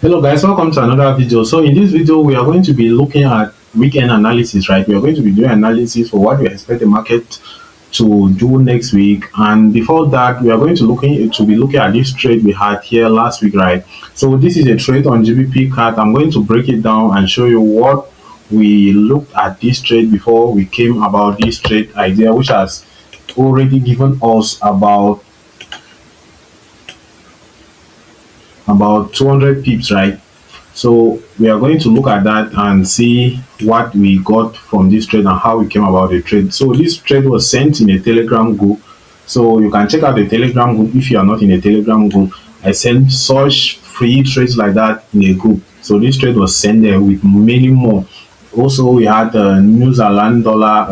Hello guys, welcome to another video. So in this video, we are going to be looking at weekend analysis, right? We are going to be doing analysis for what we expect the market to do next week. And before that, we are going to be looking at this trade we had here last week, right? So this is a trade on GBP card. I'm going to break it down and show you what we looked at this trade before we came about this trade idea, which has already given us about 200 pips, right? So we are going to look at that and see what we got from this trade and how we came about the trade. So this trade was sent in a Telegram group, so you can check out the Telegram group if you are not in a Telegram group. I send such free trades like that in a group. So this trade was sent there with many more. Also, we had New Zealand dollar,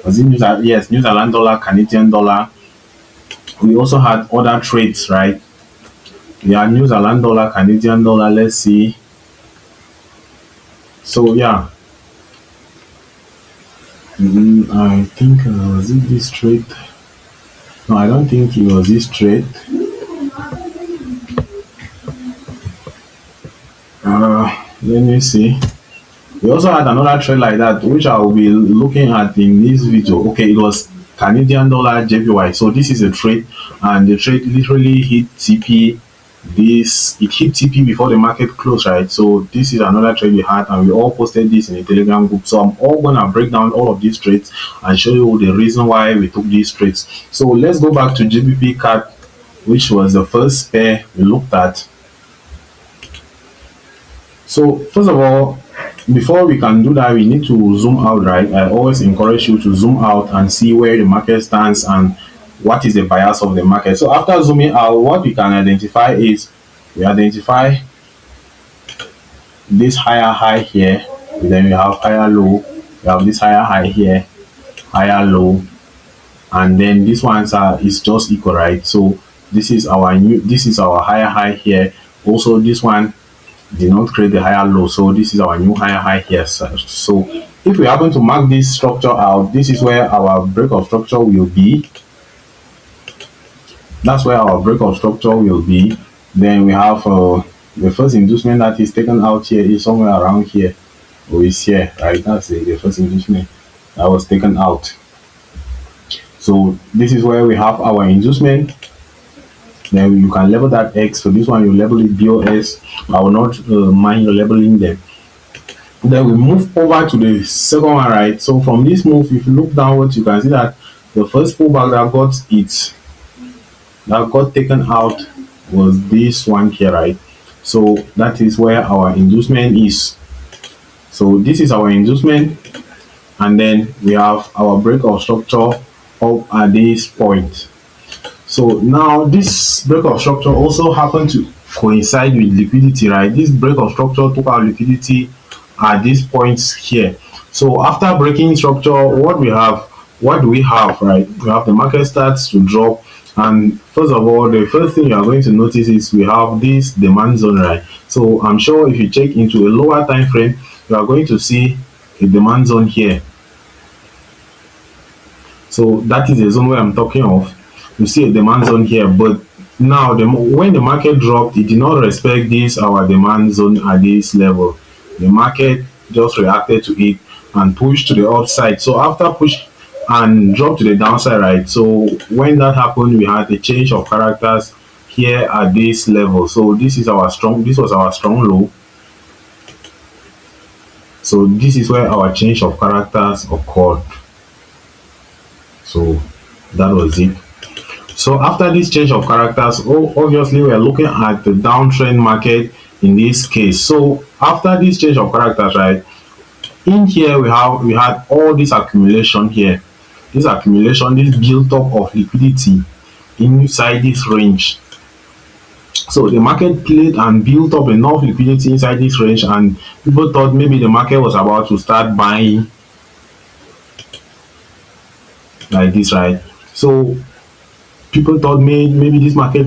was it yes, New Zealand dollar, Canadian dollar. We also had other trades, right? Yeah, New Zealand dollar, Canadian dollar. Let's see. So yeah, I think was it this trade? No, I don't think it was this trade. Let me see. We also had another trade like that, which I will be looking at in this video. Okay, it was Canadian dollar JPY. So this is a trade, and the trade literally hit TP. It hit TP before the market closed, right? So this is another trade we had, and we all posted this in a Telegram group. So I'm all gonna break down all of these trades and show you the reason why we took these trades. So let's go back to GBP card, which was the first pair we looked at. So first of all, before we can do that, we need to zoom out, right? I always encourage you to zoom out and see where the market stands and what is the bias of the market. So after zooming out, what we can identify is we identify this higher high here, then we have higher low, we have this higher high here, higher low, and then this ones is just equal, right? So this is our higher high here. Also, this one did not create the higher low, so this is our new higher high here. So if we happen to mark this structure out, this is where our break of structure will be. That's where our break of structure will be. Then we have the first inducement that is taken out here is somewhere around here, or is here, right? That's the first inducement that was taken out. So this is where we have our inducement. Then you can label that X. So this one you label it BOS. I will not mind your labeling them. Then we move over to the second one, right? So from this move, if you look downwards, you can see that the first pullback that got taken out was this one here, right? So that is where our inducement is. So this is our inducement, and then we have our break of structure up at this point. So now this break of structure also happened to coincide with liquidity, right? This break of structure took our liquidity at these points here. So after breaking structure, what do we have, right? We have the market starts to drop, and first of all, the first thing you are going to notice is we have this demand zone, right? So I'm sure if you check into a lower time frame, you are going to see a demand zone here. So that is the zone where I'm talking of. You see a demand zone here, but now when the market dropped, it did not respect this our demand zone at this level. The market just reacted to it and pushed to the upside. So after push and drop to the downside, right? So when that happened, we had a change of characters here at this level. So this was our strong low. So this is where our change of characters occurred. So that was it. So after this change of characters, obviously we are looking at the downtrend market in this case. So after this change of characters, right, in here we had all this accumulation here. This accumulation, this built up of liquidity inside this range. So the market played and built up enough liquidity inside this range, and people thought maybe the market was about to start buying like this, right? So people thought maybe this market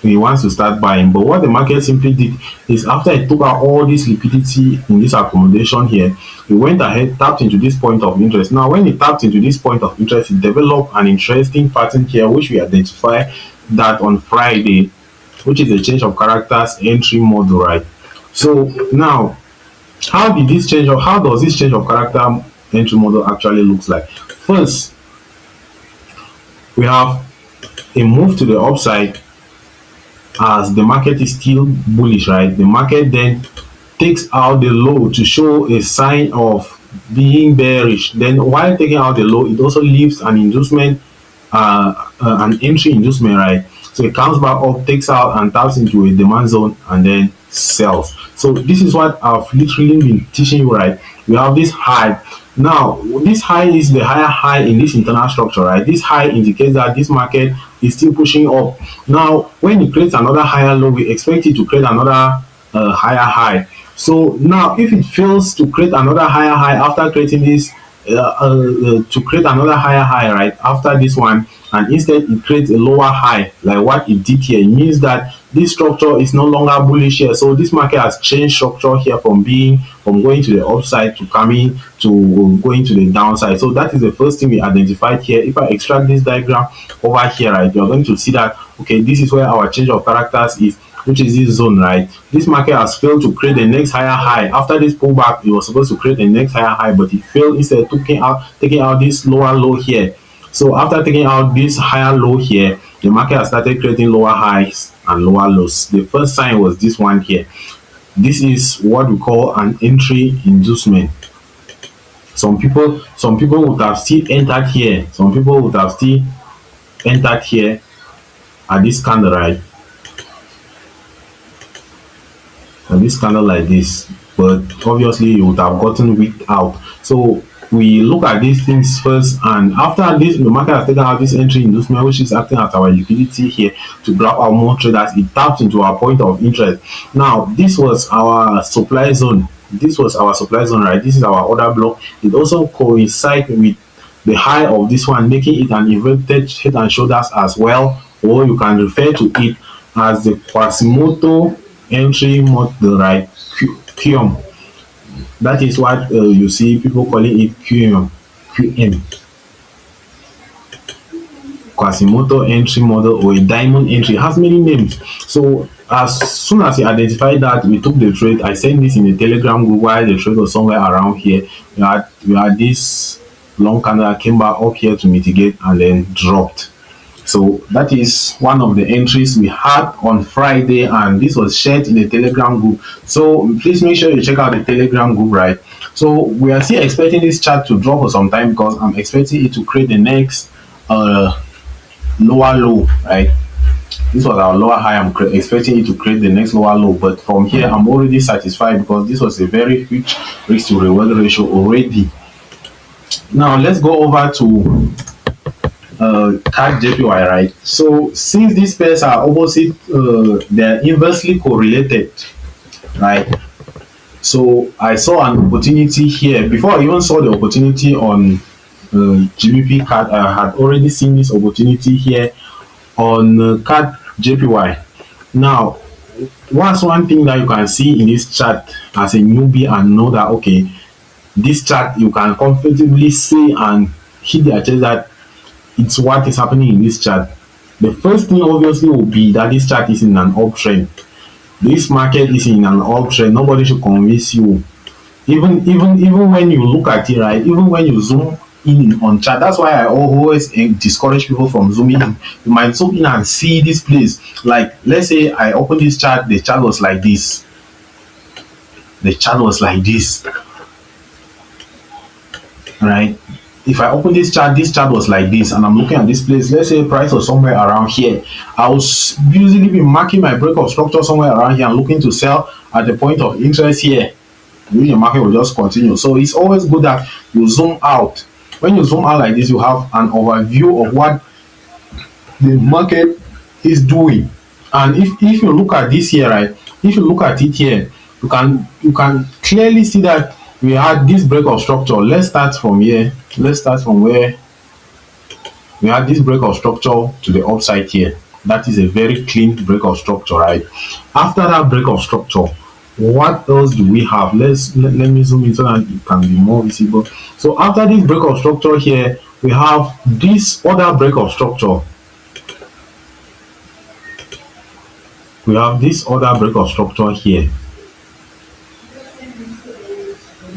he wants to start buying, but what the market simply did is after it took out all this liquidity in this accommodation here, it went ahead, tapped into this point of interest. Now when it tapped into this point of interest, it developed an interesting pattern here, which we identify that on Friday which is a change of characters entry model, right? So now, how does this change of character entry model actually looks like? First, we have a move to the upside as the market is still bullish, right? The market then takes out the low to show a sign of being bearish. Then while taking out the low, it also leaves an inducement, an entry inducement, right? So it comes back up, takes out and taps into a demand zone and then sells. So this is what I've literally been teaching you, right? We have this high. Now this high is the higher high in this internal structure, right? This high indicates that this market is still pushing up. Now when it creates another higher low, we expect it to create another higher high. So now if it fails to create another higher high after creating this, to create another higher high right after this one, and instead it creates a lower high like what it did here, it means that this structure is no longer bullish here. So this market has changed structure here from going to the upside to coming to going to the downside. So that is the first thing we identified here. If I extract this diagram over here, right, you're going to see that okay, this is where our change of characters is, which is this zone, right? This market has failed to create the next higher high. After this pullback, it was supposed to create the next higher high, but it failed. Instead of taking out this lower low here. So after taking out this higher low here, the market has started creating lower highs and lower lows. The first sign was this one here. This is what we call an entry inducement. Some people would have still entered here. Some people would have still entered here at this candle, right? And this candle like this, but obviously you would have gotten wicked out. So we look at these things first, and after this, the market has taken out this entry inducement, which is acting as our liquidity here to grab our more traders. It taps into our point of interest. Now this was our supply zone. This was our supply zone, right? This is our order block. It also coincides with the high of this one, making it an inverted head and shoulders as well, or you can refer to it as the Quasimodo entry model, right? QM. That is what you see people calling it QM. Quasimodo entry model, or a diamond entry. It has many names. So as soon as we identified that, we took the trade. I sent this in a Telegram group while the trade was somewhere around here. We had this long candle that came back up here to mitigate and then dropped. So that is one of the entries we had on Friday, and this was shared in the Telegram group. So please make sure you check out the Telegram group, right? So we are still expecting this chart to drop for some time because I'm expecting it to create the next lower low, right? This was our lower high. I'm expecting it to create the next lower low, but from here I'm already satisfied because this was a very huge risk to reward ratio already. Now let's go over to CAD JPY, right? So since these pairs are opposite, they're inversely correlated, right? So I saw an opportunity here before I even saw the opportunity on GBP CAD. I had already seen this opportunity here on CAD JPY. Now, what's one thing that you can see in this chart as a newbie and know that okay, this chart you can comfortably see and hit the chest that it's what is happening in this chart. The first thing obviously will be that this chart is in an uptrend. This market is in an uptrend. Nobody should convince you. Even when you look at it, right? Even when you zoom in on chart, that's why I always discourage people from zooming in. You might zoom in and see this place. Like let's say I open this chart, the chart was like this. The chart was like this, right? If I open this chart was like this, and I'm looking at this place. Let's say price was somewhere around here. I will usually be marking my break of structure somewhere around here and looking to sell at the point of interest here. The market will just continue. So it's always good that you zoom out. When you zoom out like this, you have an overview of what the market is doing. And if you look at this here, right? If you look at it here, you can clearly see that we had this break of structure. Let's start from here. Let's start from where we had this break of structure to the upside here. That is a very clean break of structure, right? After that break of structure, what else do we have? Let me zoom in so that it can be more visible. So after this break of structure here, we have this other break of structure. we have this other break of structure here.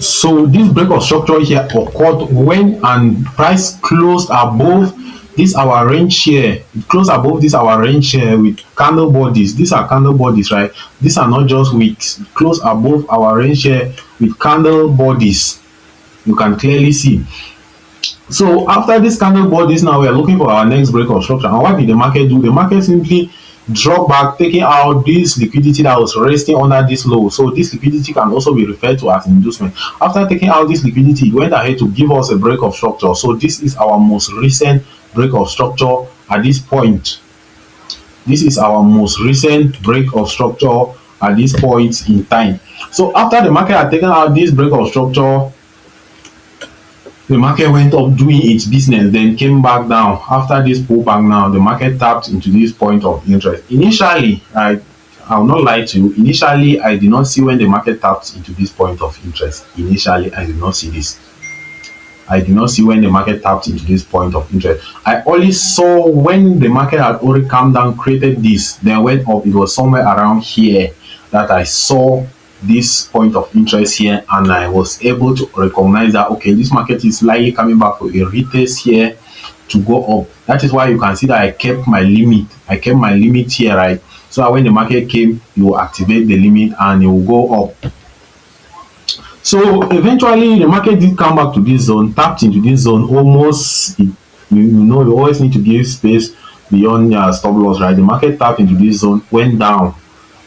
So this break of structure here occurred when and price closed above this our range here. It closed above this our range here with candle bodies. These are candle bodies, right? These are not just wicks. Close above our range here with candle bodies. You can clearly see. So after this candle bodies, now we are looking for our next break of structure. And what did the market do? The market simply drop back, taking out this liquidity that was resting under this low. So this liquidity can also be referred to as inducement. After taking out this liquidity, it went ahead to give us a break of structure. So this is our most recent break of structure at this point. This is our most recent break of structure at this point in time. So after the market had taken out this break of structure, the market went up doing its business, then came back down. After this pullback now, the market tapped into this point of interest. Initially, I will not lie to you, initially I did not see when the market tapped into this point of interest. Initially, I did not see this. I did not see when the market tapped into this point of interest. I only saw when the market had already come down, created this, then went up. It was somewhere around here that I saw this point of interest here, and I was able to recognize that okay, this market is likely coming back for a retest here to go up. That is why you can see that I kept my limit. I kept my limit here, right? So that when the market came, you will activate the limit and it will go up. So eventually the market did come back to this zone, tapped into this zone almost. You know, you always need to give space beyond your stop loss, right? The market tapped into this zone, went down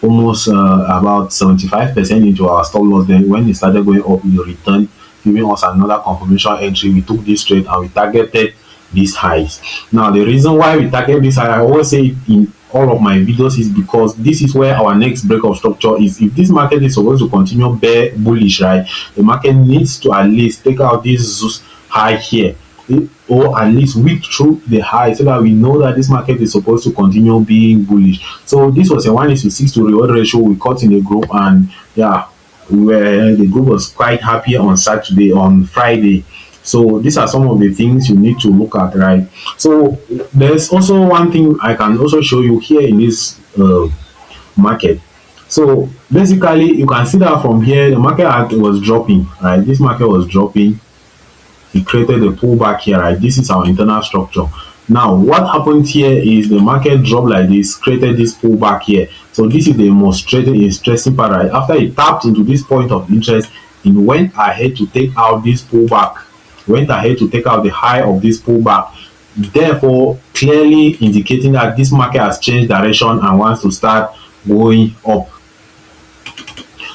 almost about 75% into our stop loss. Then when it started going up, it returned, giving us another confirmation entry. We took this trade and we targeted these highs. Now the reason why we target this high, I always say it in all of my videos, is because this is where our next break of structure is. If this market is supposed to continue bear bullish, right, the market needs to at least take out this high here, or at least weak through the high, so that we know that this market is supposed to continue being bullish. So this was a 1:6 to reward ratio we caught in the group, and yeah, the group was quite happy on Friday. So these are some of the things you need to look at, right? So there's also one thing I can also show you here in this market. So basically you can see that from here the market was dropping, right? This market was dropping. It created a pullback here, right? This is our internal structure. Now what happened here is the market dropped like this, created this pullback here. So this is the most interesting part, right? After it tapped into this point of interest, it went ahead to take out this pullback, went ahead to take out the high of this pullback, therefore clearly indicating that this market has changed direction and wants to start going up.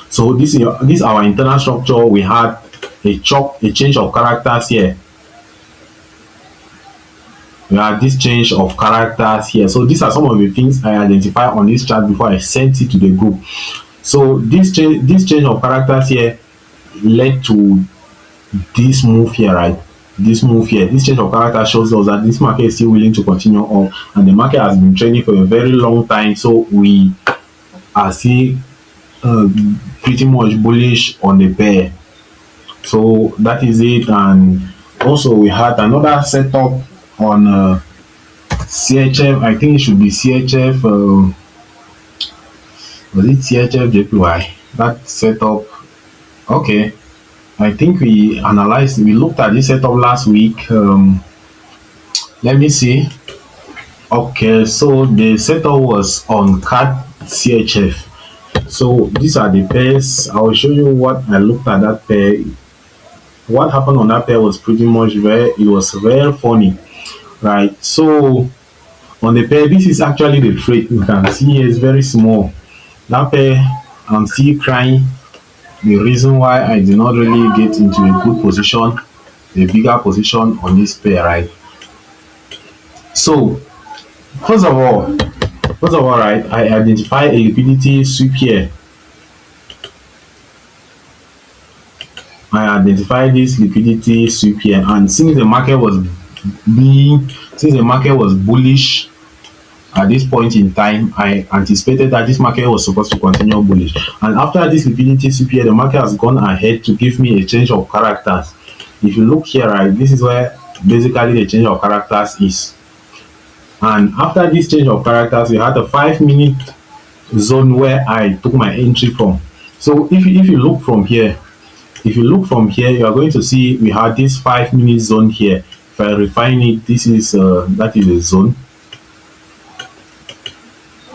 So this is our internal structure. We had a change of characters here. We have this change of characters here. So these are some of the things I identified on this chart before I sent it to the group. So this change of characters here led to this move here, right? This move here, this change of character shows us that this market is still willing to continue on, and the market has been trading for a very long time. So we are still pretty much bullish on the pair. So that is it. And also we had another setup on CHF. I think it should be CHF. Was it CHF JPY? That setup. Okay. I think we looked at this setup last week. Let me see. Okay, so the setup was on CAD CHF. So these are the pairs. I will show you what I looked at that pair. What happened on that pair was pretty much it was very funny, right? So on the pair, this is actually the trade. You can see here it's very small. That pair, I'm still crying. The reason why I did not really get into a good position, a bigger position on this pair, right? So first of all, right, I identify a liquidity sweep here. I identified this liquidity sweep here, and since the market was bullish at this point in time, I anticipated that this market was supposed to continue bullish. And after this liquidity sweep here, the market has gone ahead to give me a change of characters. If you look here, right, this is where basically the change of characters is. And after this change of characters, we had a 5-minute zone where I took my entry from. So if you look from here, if you look from here, you are going to see we had this 5 minute zone here. If I refine it, this is that is a zone,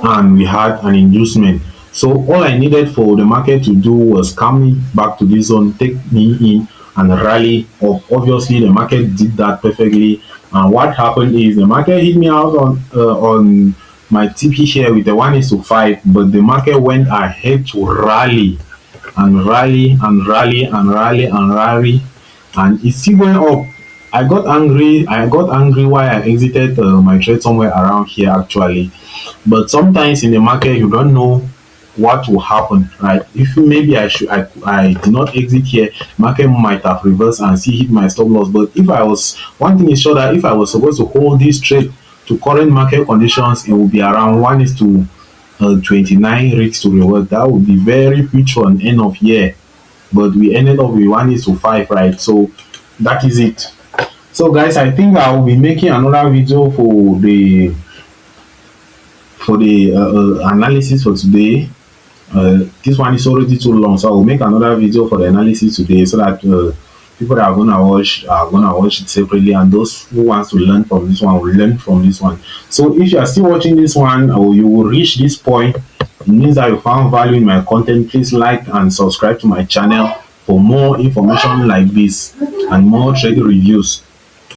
and we had an inducement. So all I needed for the market to do was come back to this zone, take me in and rally up. Obviously the market did that perfectly, and what happened is the market hit me out on my TP here with the 1:5, but the market went ahead to rally and rally and rally and rally and rally, and it's still going up. I got angry why I exited my trade somewhere around here actually. But sometimes in the market you don't know what will happen, right? If maybe I did not exit here, market might have reversed and see hit my stop loss. But if I was, one thing is sure, that if I was supposed to hold this trade to current market conditions, it will be around 1 is to 29 risk to reward. That would be very huge on end of year, but we ended up with 1 is to 5, right? So that is it. So guys, I think I will be making another video for the analysis for today. This one is already too long, so I will make another video for the analysis today, so that people that are gonna watch it separately, and those who wants to learn from this one will learn from this one. So if you are still watching this one, or you will reach this point, it means that you found value in my content. Please like and subscribe to my channel for more information like this and more trade reviews.